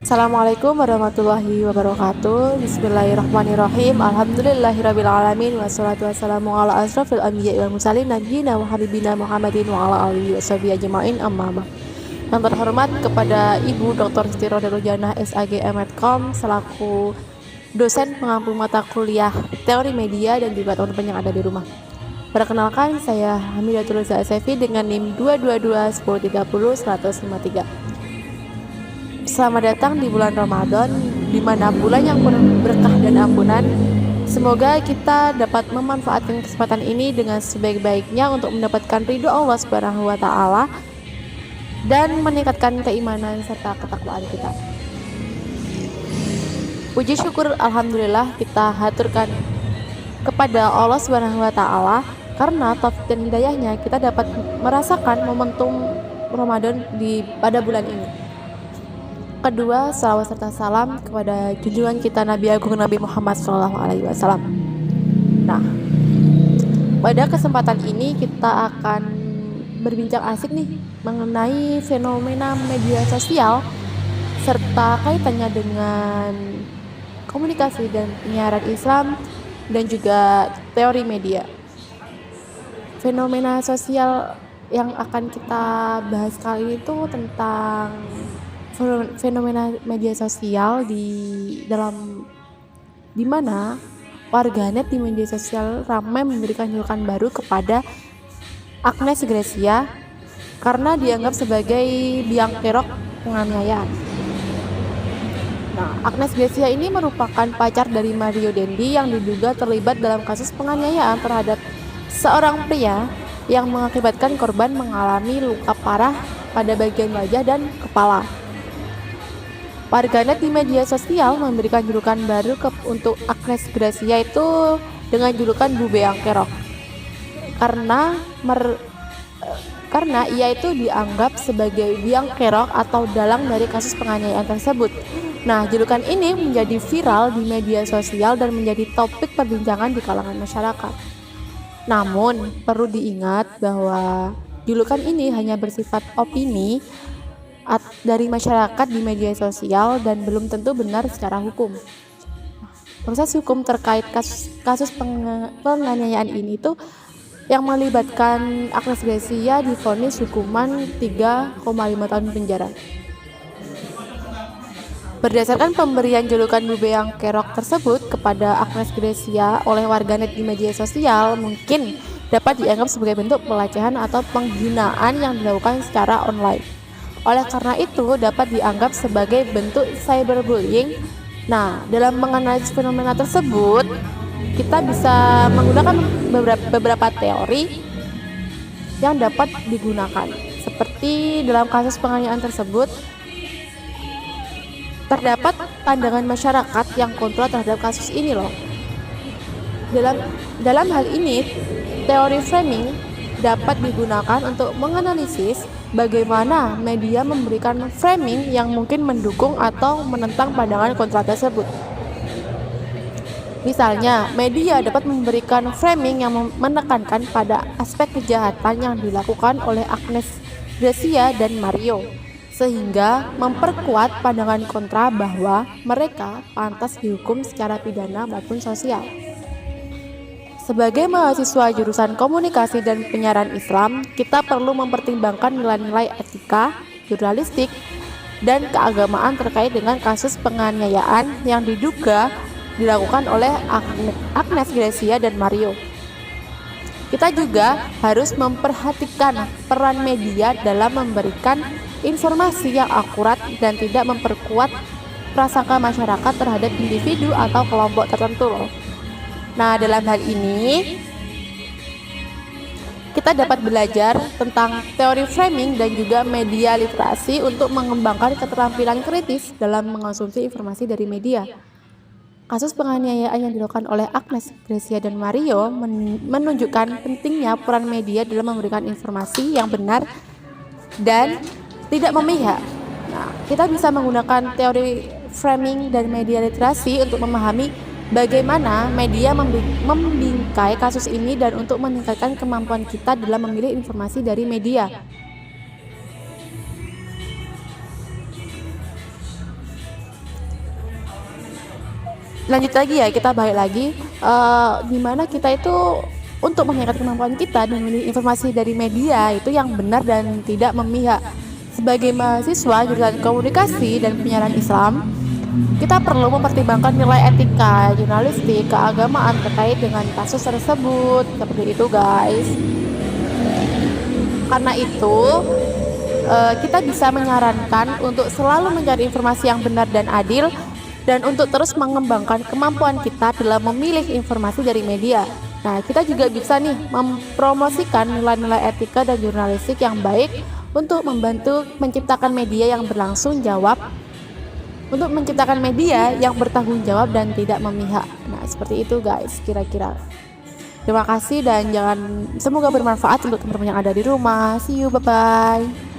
Assalamualaikum warahmatullahi wabarakatuh. Bismillahirrahmanirrahim. Alhamdulillahirrabbilalamin. Wassalatu wassalamu ala asrafil anbiya'i wal mursalin nabiyina wa habibina Muhammadin wa ala alihi washabihi ajma'in, amma ba'd. Yang terhormat kepada Ibu Dr. Siti Rodatul Janah SAG MedCom selaku dosen pengampu mata kuliah teori media dan juga teman-teman yang ada di rumah. Perkenalkan, saya Hamidatul Reza SFI dengan NIM 2221030-153. Selamat datang di bulan Ramadan, di mana bulan yang penuh berkah dan ampunan. Semoga kita dapat memanfaatkan kesempatan ini dengan sebaik-baiknya untuk mendapatkan ridho Allah Subhanahu wa taala dan meningkatkan keimanan serta ketakwaan kita. Puji syukur alhamdulillah kita haturkan kepada Allah Subhanahu wa taala karena taufik dan hidayahnya kita dapat merasakan momentum Ramadan pada bulan ini. Kedua, salawat serta salam kepada junjungan kita Nabi Agung Nabi Muhammad SAW. Nah, pada kesempatan ini kita akan berbincang asik nih mengenai fenomena media sosial serta kaitannya dengan komunikasi dan penyiaran Islam dan juga teori media. Fenomena sosial yang akan kita bahas kali ini itu tentang fenomena media sosial di mana warganet di media sosial ramai memberikan julukan baru kepada Agnes Gracia karena dianggap sebagai biang kerok penganiayaan. Nah, Agnes Gracia ini merupakan pacar dari Mario Dendi yang diduga terlibat dalam kasus penganiayaan terhadap seorang pria yang mengakibatkan korban mengalami luka parah pada bagian wajah dan kepala. Warganet di media sosial memberikan julukan baru untuk Agnes Gracia itu dengan julukan Bu Beang Kerok karena ia itu dianggap sebagai biang kerok atau dalang dari kasus penganiayaan tersebut. Nah, julukan ini menjadi viral di media sosial dan menjadi topik perbincangan di kalangan masyarakat. Namun, perlu diingat bahwa julukan ini hanya bersifat opini dari masyarakat di media sosial dan belum tentu benar secara hukum. Proses hukum terkait kasus penganiayaan ini tuh yang melibatkan Agnes Gracia divonis hukuman 3,5 tahun penjara. Berdasarkan pemberian julukan Bu Beang Kerok tersebut kepada Agnes Gracia oleh warganet di media sosial mungkin dapat dianggap sebagai bentuk pelecehan atau penghinaan yang dilakukan secara online. Oleh karena itu dapat dianggap sebagai bentuk cyberbullying. Nah, dalam menganalisis fenomena tersebut, kita bisa menggunakan beberapa teori yang dapat digunakan. Seperti dalam kasus penganiayaan tersebut, terdapat pandangan masyarakat yang kontra terhadap kasus ini loh. Dalam hal ini, teori framing dapat digunakan untuk menganalisis bagaimana media memberikan framing yang mungkin mendukung atau menentang pandangan kontra tersebut. Misalnya, media dapat memberikan framing yang menekankan pada aspek kejahatan yang dilakukan oleh Agnes Gracia dan Mario, sehingga memperkuat pandangan kontra bahwa mereka pantas dihukum secara pidana maupun sosial. Sebagai mahasiswa jurusan komunikasi dan penyiaran Islam, kita perlu mempertimbangkan nilai-nilai etika, jurnalistik, dan keagamaan terkait dengan kasus penganiayaan yang diduga dilakukan oleh Agnes Gracia dan Mario. Kita juga harus memperhatikan peran media dalam memberikan informasi yang akurat dan tidak memperkuat prasangka masyarakat terhadap individu atau kelompok tertentu loh. Nah, dalam hal ini kita dapat belajar tentang teori framing dan juga media literasi untuk mengembangkan keterampilan kritis dalam mengonsumsi informasi dari media. Kasus penganiayaan yang dilakukan oleh Agnes Gracia dan Mario menunjukkan pentingnya peran media dalam memberikan informasi yang benar dan tidak memihak. Nah, kita bisa menggunakan teori framing dan media literasi untuk memahami bagaimana media membingkai kasus ini dan untuk meningkatkan kemampuan kita dalam memilih informasi dari media. Lanjut lagi ya, kita balik lagi dimana kita itu untuk meningkatkan kemampuan kita dan memilih informasi dari media itu yang benar dan tidak memihak. Sebagai mahasiswa jurusan komunikasi dan penyiaran Islam, kita perlu mempertimbangkan nilai etika, jurnalistik, keagamaan terkait dengan kasus tersebut. Seperti itu guys. Karena itu kita bisa menyarankan untuk selalu mencari informasi yang benar dan adil, dan untuk terus mengembangkan kemampuan kita dalam memilih informasi dari media. Nah, kita juga bisa nih mempromosikan nilai-nilai etika dan jurnalistik yang baik untuk membantu menciptakan media yang bertanggung jawab dan tidak memihak. Nah, seperti itu guys kira-kira. Terima kasih dan semoga bermanfaat untuk teman-teman yang ada di rumah. See you, bye-bye.